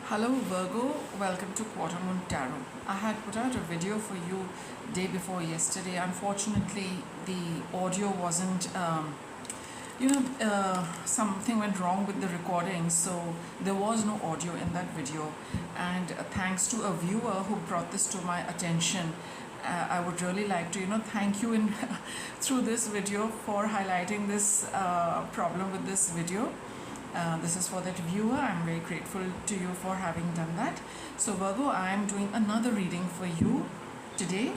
Hello Virgo, welcome to Quarter Moon Tarot. I had put out a video for you day before yesterday. Unfortunately, the audio wasn't, something went wrong with the recording, so there was no audio in that video. And thanks to a viewer who brought this to my attention, I would really like to, thank you in through this video for highlighting this problem with this video. This is for that viewer. I'm very grateful to you for having done that. So Virgo, I am doing another reading for you today,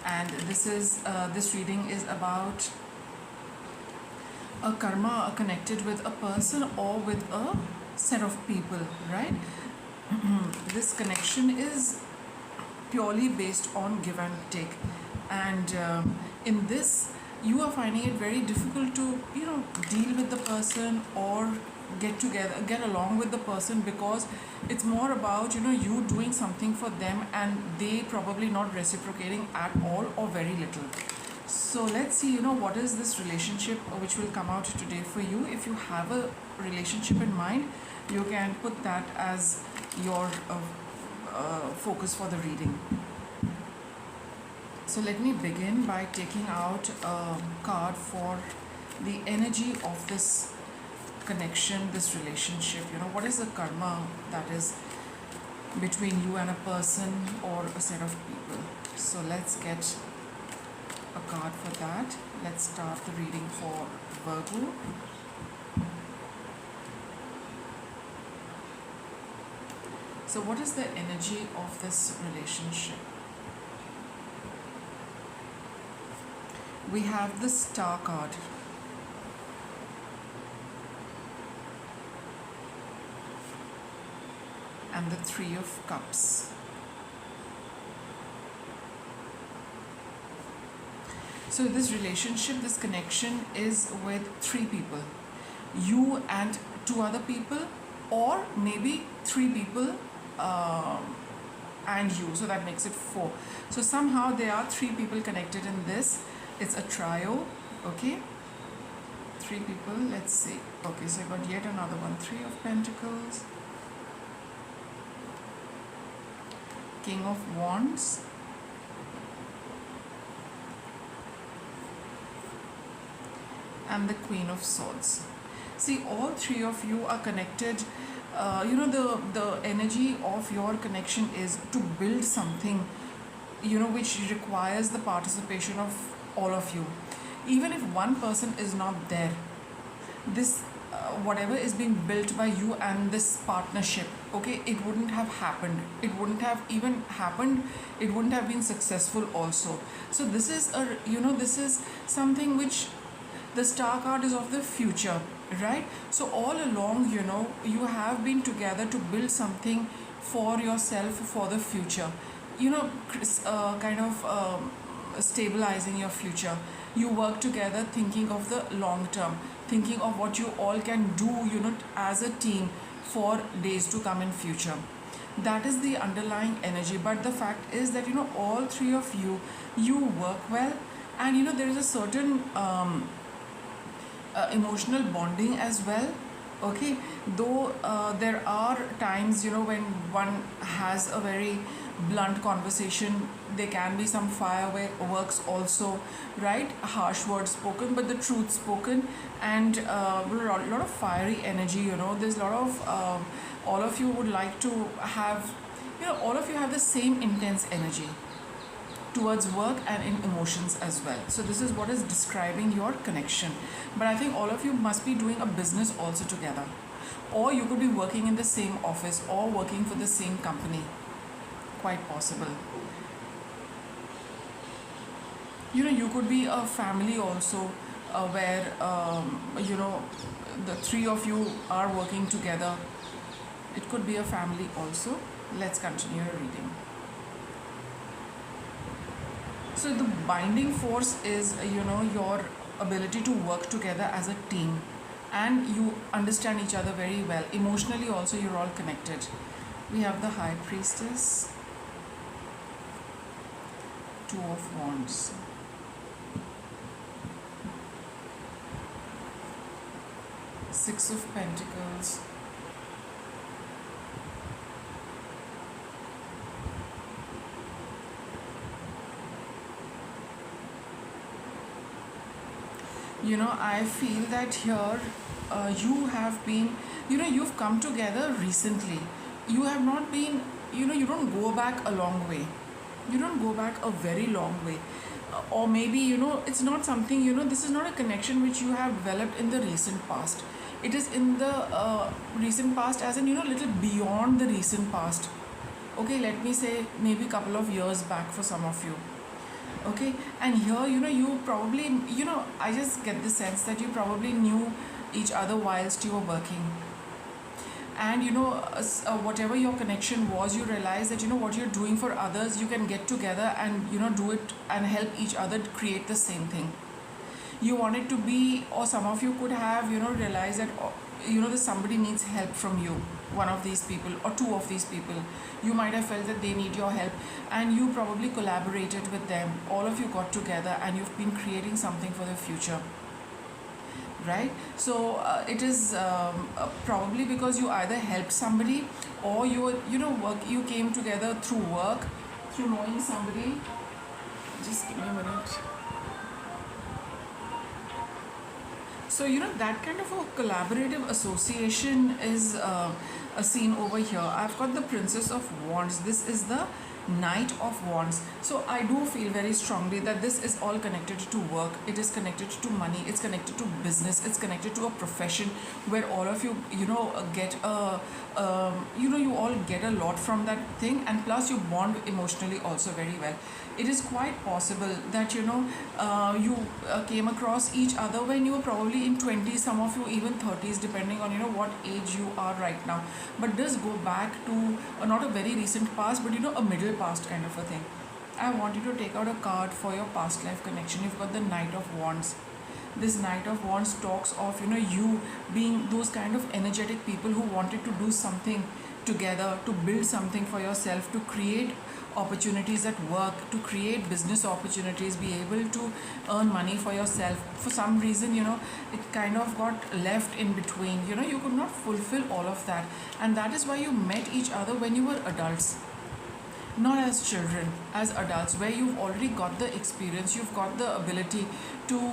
and this reading is about a karma connected with a person or with a set of people, right? This connection is purely based on give and take, and in this you are finding it very difficult to deal with the person or get along with the person, because it's more about you doing something for them and they probably not reciprocating at all or very little. So let's see what is this relationship which will come out today for you. If you have a relationship in mind, you can put that as your focus for the reading. So let me begin by taking out a card for the energy of this connection, this relationship. What is the karma that is between you and a person or a set of people? So let's get a card for that. Let's start the reading for Virgo. So what is the energy of this relationship? We have the Star card. And the Three of Cups. So this relationship, this connection is with three people. You and two other people, or maybe three people and you. So that makes it four. So somehow there are three people connected in this. It's a trio, okay? Three people, let's see. Okay, so I got yet another one. Three of Pentacles. King of Wands, and the Queen of Swords. See, all three of you are connected. The energy of your connection is to build something, which requires the participation of all of you. Even if one person is not there, this whatever is being built by you and this partnership, okay, it wouldn't have happened. It wouldn't have even happened. It wouldn't have been successful also. So this is this is something which the Star card is of the future, right? So all along, you have been together to build something for yourself for the future. Stabilizing your future. You work together thinking of the long term, thinking of what you all can do, as a team for days to come in future. That is the underlying energy. But the fact is that, all three of you work well, and, there is a certain emotional bonding as well. Okay, though there are times, when one has a very blunt conversation, there can be some fireworks also, right? Harsh words spoken, but the truth spoken, and a lot of fiery energy. There's a lot of all of you would like to have, all of you have the same intense energy towards work and in emotions as well. So this is what is describing your connection. But I think all of you must be doing a business also together, or you could be working in the same office or working for the same company. Quite possible. You could be a family also, where the three of you are working together. It could be a family also. Let's continue reading. So the binding force is your ability to work together as a team, and you understand each other very well. Emotionally also, you're all connected. We have the High Priestess, Two of Wands, Six of Pentacles, I feel that here you have been, you've come together recently. You have not been, you don't go back a long way. You don't go back a very long way. Or maybe, it's not something, this is not a connection which you have developed in the recent past. It is in the recent past, as in, little beyond the recent past. Okay, let me say maybe couple of years back for some of you. Okay, and here, you probably, I just get the sense that you probably knew each other whilst you were working. And whatever your connection was, you realize that what you're doing for others, you can get together and do it and help each other to create the same thing. You want it to be, or some of you could have realized that that somebody needs help from you, one of these people or two of these people. You might have felt that they need your help, and you probably collaborated with them. All of you got together and you've been creating something for the future, right? So it is probably because you either helped somebody, or you came together through work, through knowing somebody. Just give me a minute. So that kind of a collaborative association is a scene over here. I've got the Princess of Wands. This is the Knight of Wands. So I do feel very strongly that this is all connected to work. It is connected to money. It's connected to business. It's connected to a profession where all of you get a you all get a lot from that thing, and plus you bond emotionally also very well. It is quite possible that you came across each other when you were probably in 20s, some of you even 30s, depending on what age you are right now. But does go back to not a very recent past, but a middle past kind of a thing. I want you to take out a card for your past life connection. You've got the Knight of Wands. This Knight of Wands talks of you being those kind of energetic people who wanted to do something together, to build something for yourself, to create opportunities at work, to create business opportunities, be able to earn money for yourself. For some reason, it kind of got left in between. You could not fulfill all of that, and that is why you met each other when you were adults, not as children, as adults, where you've already got the experience, you've got the ability to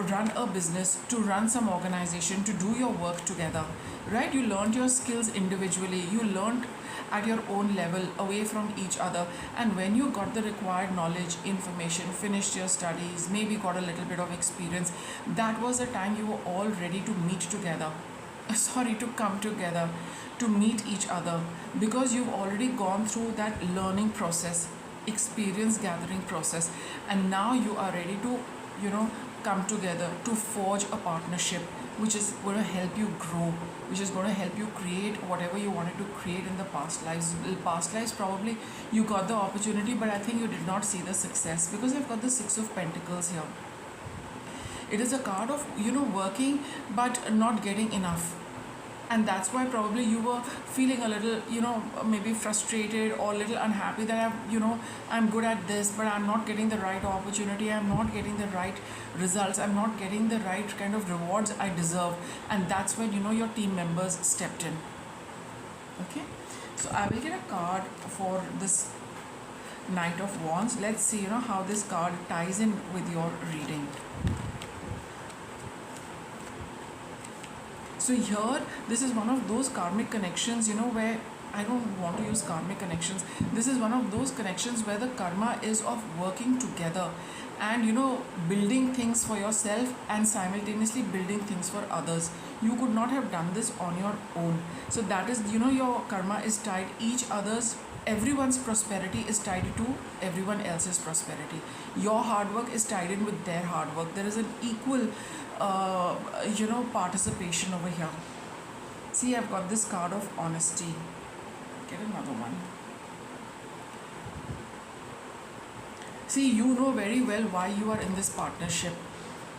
run a business, to run some organization, to do your work together, right? You learned your skills individually, you learned at your own level, away from each other, and when you got the required knowledge, information, finished your studies, maybe got a little bit of experience, that was the time you were all ready to meet together, to come together, to meet each other, because you've already gone through that learning process, experience gathering process, and now you are ready to come together to forge a partnership which is going to help you grow, which is going to help you create whatever you wanted to create in the past lives. Past lives, probably you got the opportunity, but I think you did not see the success, because I've got the Six of Pentacles here. It is a card of working but not getting enough, and that's why probably you were feeling a little maybe frustrated or a little unhappy that I'm good at this, but I'm not getting the right opportunity, I'm not getting the right results, I'm not getting the right kind of rewards I deserve. And that's when your team members stepped in. Okay, so I will get a card for this Knight of Wands. Let's see how this card ties in with your reading. So here, this is one of those karmic connections, where I don't want to use karmic connections. This is one of those connections where the karma is of working together and, building things for yourself and simultaneously building things for others. You could not have done this on your own. So that is, your karma is tied, everyone's prosperity is tied to everyone else's prosperity. Your hard work is tied in with their hard work. There is an equal participation over here. See, I've got this card of honesty. Get another one. See, you know very well why you are in this partnership,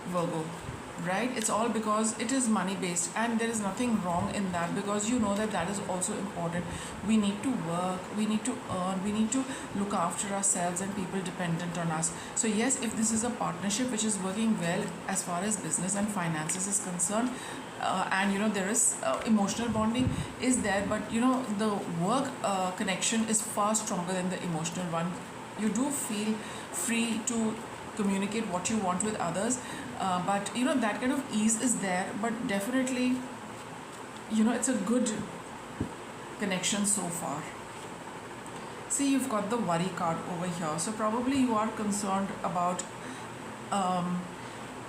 Virgo, right? It's all because it is money based, and there is nothing wrong in that, because you know that is also important. We need to work, we need to earn, we need to look after ourselves and people dependent on us. So yes, if this is a partnership which is working well as far as business and finances is concerned, and there is emotional bonding is there, but the work connection is far stronger than the emotional one. You do feel free to communicate what you want with others, but that kind of ease is there, but definitely it's a good connection so far. See, you've got the worry card over here, so probably you are concerned about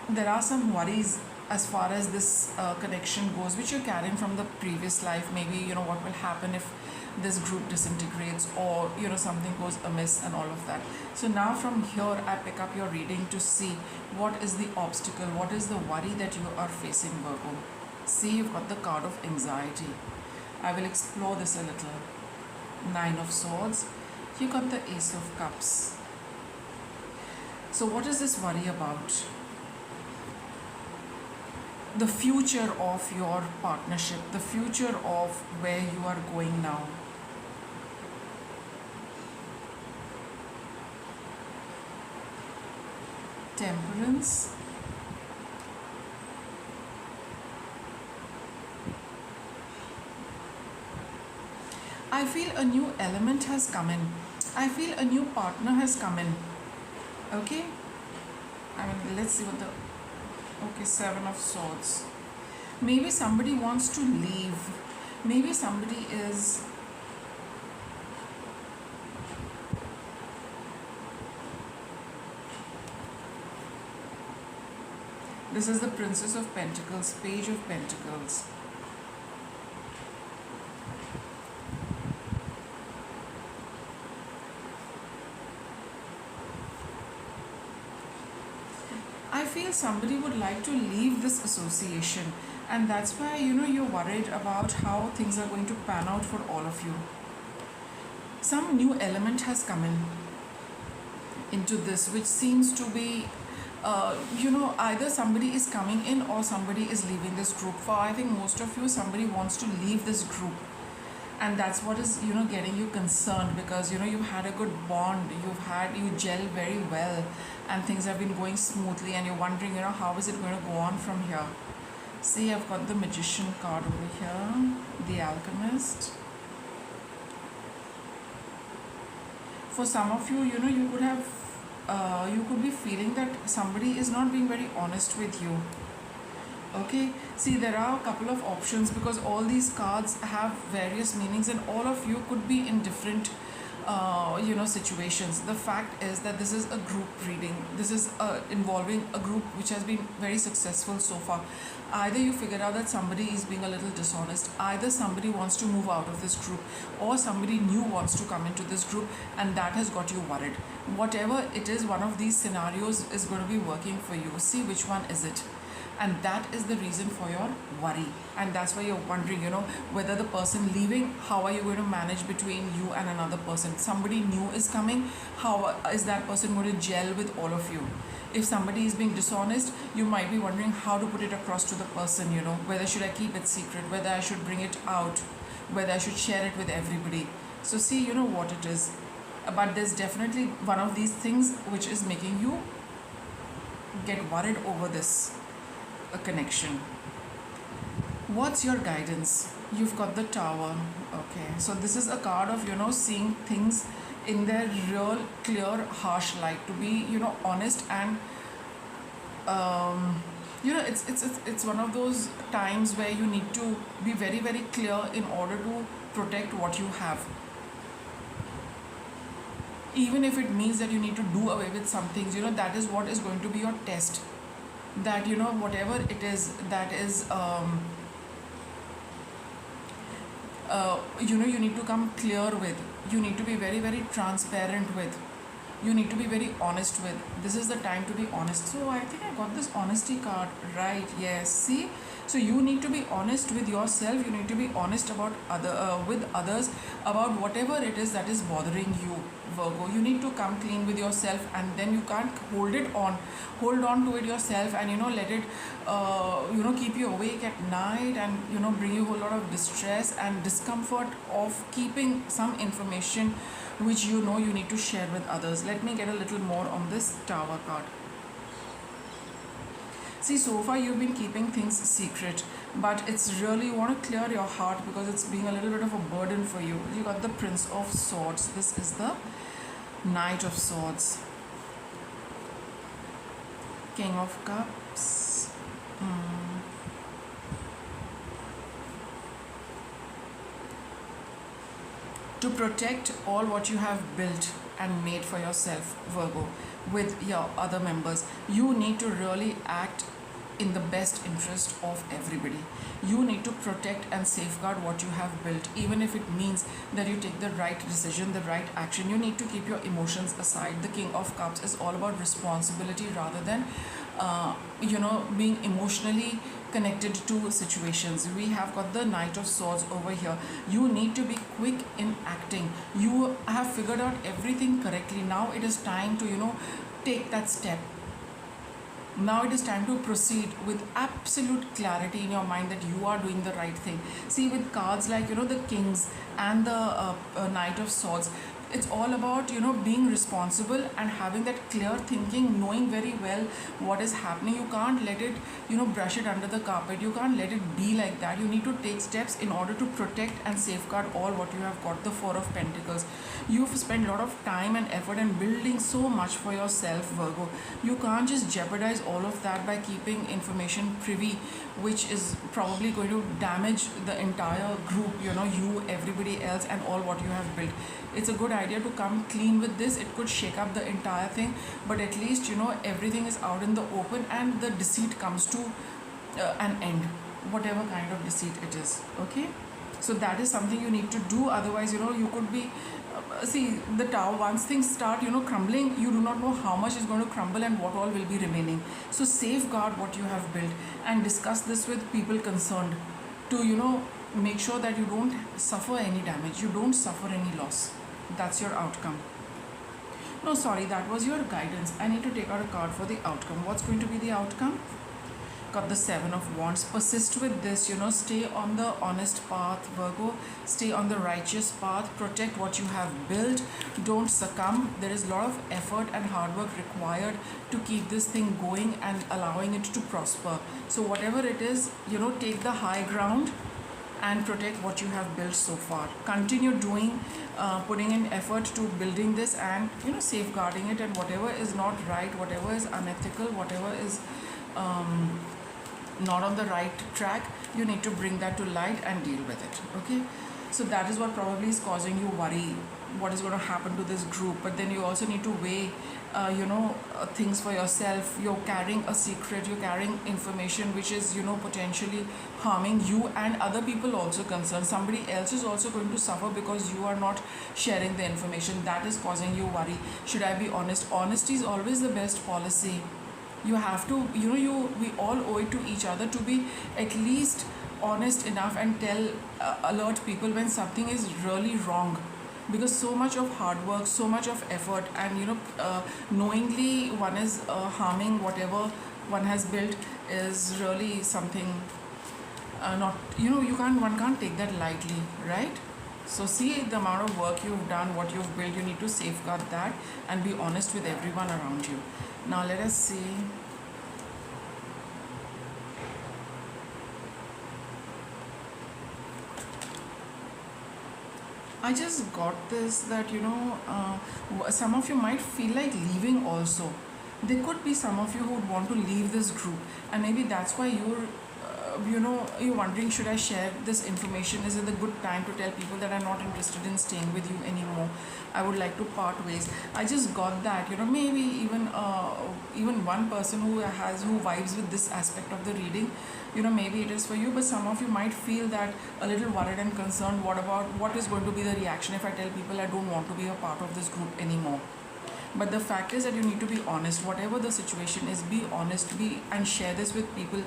there are some worries as far as this connection goes, which you're carrying from the previous life. Maybe what will happen if this group disintegrates, or something goes amiss and all of that. So now from here I pick up your reading to see what is the obstacle, what is the worry that you are facing, Virgo. See, you've got the card of anxiety. I will explore this a little. Nine of Swords. You got the Ace of Cups. So what is this worry about? The future of your partnership, the future of where you are going now. Temperance. I feel a new element has come in. I feel a new partner has come in. Okay? Let's see what the... Okay, Seven of Swords. Maybe somebody wants to leave. Maybe somebody is... This is the Princess of Pentacles, Page of Pentacles. I feel somebody would like to leave this association, and that's why you're worried about how things are going to pan out for all of you. Some new element has come into this, which seems to be either somebody is coming in or somebody is leaving this group. For I think most of you, somebody wants to leave this group, and that's what is getting you concerned, because you've had a good bond, you gel very well, and things have been going smoothly, and you're wondering how is it going to go on from here. See, I've got the Magician card over here, the Alchemist. For some of you, you could have you could be feeling that somebody is not being very honest with you. Okay, see, there are a couple of options, because all these cards have various meanings, and all of you could be in different situations. The fact is that this is a group reading. This is involving a group which has been very successful so far. Either you figure out that somebody is being a little dishonest, either somebody wants to move out of this group, or somebody new wants to come into this group, and that has got you worried. Whatever it is, one of these scenarios is going to be working for you. See which one is it. And that is the reason for your worry, and that's why you're wondering whether the person leaving, how are you going to manage between you and another person. Somebody new is coming, how is that person going to gel with all of you. If somebody is being dishonest, you might be wondering how to put it across to the person, whether should I keep it secret, whether I should bring it out, whether I should share it with everybody. So see what it is, but there's definitely one of these things which is making you get worried over this a connection. What's your guidance? You've got the Tower. Okay, so this is a card of seeing things in their real clear harsh light, to be honest, and it's one of those times where you need to be very, very clear in order to protect what you have, even if it means that you need to do away with some things. That is what is going to be your test, that whatever it is that is you need to come clear with, you need to be very, very transparent with, you need to be very honest with. This is the time to be honest. So I think I got this honesty card right. Yes, see, so you need to be honest with yourself, you need to be honest about with others about whatever it is that is bothering you, Virgo. You need to come clean with yourself, and then you can't hold on to it yourself, and let it keep you awake at night, and bring you a whole lot of distress and discomfort of keeping some information which you need to share with others. Let me get a little more on this Tower card. See, so far you've been keeping things secret, but it's really, you want to clear your heart because it's being a little bit of a burden for you. You got the Prince of Swords. This is the Knight of Swords. King of Cups. To protect all what you have built and made for yourself, Virgo, with your other members, you need to really act in the best interest of everybody. You need to protect and safeguard what you have built, even if it means that you take the right decision, the right action. You need to keep your emotions aside. The King of Cups is all about responsibility rather than, being emotionally connected to situations. We have got the Knight of Swords over here. You need to be quick in acting. You have figured out everything correctly. Now it is time to, take that step. Now it is time to proceed with absolute clarity in your mind that you are doing the right thing. See, with cards like, the Kings and the Knight of Swords, it's all about, being responsible and having that clear thinking, knowing very well what is happening. You can't let it, brush it under the carpet. You can't let it be like that. You need to take steps in order to protect and safeguard all what you have got. The Four of Pentacles. You've spent a lot of time and effort and building so much for yourself, Virgo. You can't just jeopardize all of that by keeping information privy, which is probably going to damage the entire group, you, everybody else, and all what you have built. It's a good idea to come clean with this. It could shake up the entire thing, but at least, everything is out in the open and the deceit comes to an end, whatever kind of deceit it is. Okay, so that is something you need to do. Otherwise, you could be see the Tower. Once things start, crumbling, you do not know how much is going to crumble and what all will be remaining. So safeguard what you have built and discuss this with people concerned to, make sure that you don't suffer any damage, you don't suffer any loss. That's your outcome. No, sorry, that was your guidance. I need to take out a card for the outcome. What's going to be the outcome? Got the Seven of Wands. Persist with this, stay on the honest path, Virgo. Stay on the righteous path. Protect what you have built. Don't succumb. There is a lot of effort and hard work required to keep this thing going and allowing it to prosper. So whatever it is, take the high ground and protect what you have built so far. Continue doing, putting in effort to building this and, safeguarding it, and whatever is not right, whatever is unethical, whatever is not on the right track, you need to bring that to light and deal with it. Okay, so that is what probably is causing you worry, what is going to happen to this group. But then you also need to weigh things for yourself. You're carrying a secret, you're carrying information which is potentially harming you and other people also concerned. Somebody else is also going to suffer because you are not sharing the information. That is causing you worry. Should I be honest? Honesty is always the best policy. You have to, we all owe it to each other to be at least honest enough and tell, alert people when something is really wrong. Because so much of hard work, so much of effort, and knowingly one is harming whatever one has built is really something not, one can't take that lightly, right? So see the amount of work you've done, what you've built. You need to safeguard that and be honest with everyone around you. Now let us see. I just got this that some of you might feel like leaving also. There could be some of you who would want to leave this group, and maybe that's why you're wondering, should I share this information? Is it a good time to tell people that I'm not interested in staying with you anymore? I would like to part ways. I just got that, maybe even one person who vibes with this aspect of the reading, maybe it is for you. But some of you might feel that a little worried and concerned. What is going to be the reaction if I tell people I don't want to be a part of this group anymore? But the fact is that you need to be honest. Whatever the situation is, be honest, and share this with people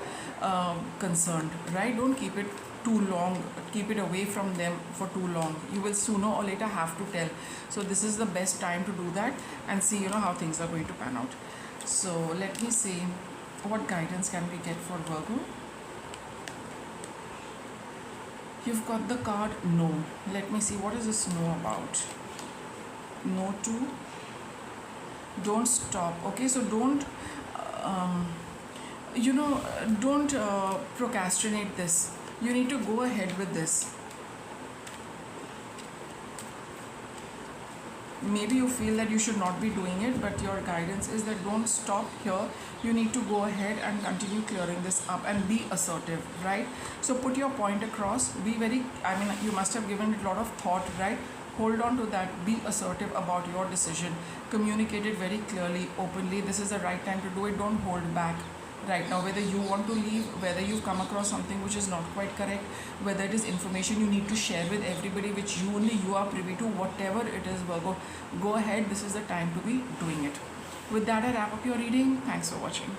concerned, right? Don't keep it too long, keep it away from them for too long. You will sooner or later have to tell. So this is the best time to do that and see, how things are going to pan out. So let me see, what guidance can we get for Virgo? You've got the card No. Let me see, what is this No about? No to don't stop. Okay, so don't don't procrastinate this. You need to go ahead with this. maybe you feel that you should not be doing it, but your guidance is that don't stop here. You need to go ahead and continue clearing this up and be assertive, right? So put your point across, be very, I mean, you must have given it a lot of thought, right? Hold on to that, be assertive about your decision, communicate it very clearly, openly. This is the right time to do it. Don't hold back right now, whether you want to leave, whether you've come across something which is not quite correct, whether it is information you need to share with everybody which you only you are privy to, whatever it is, Virgo, go ahead. This is the time to be doing it. With that, I wrap up your reading. Thanks for watching.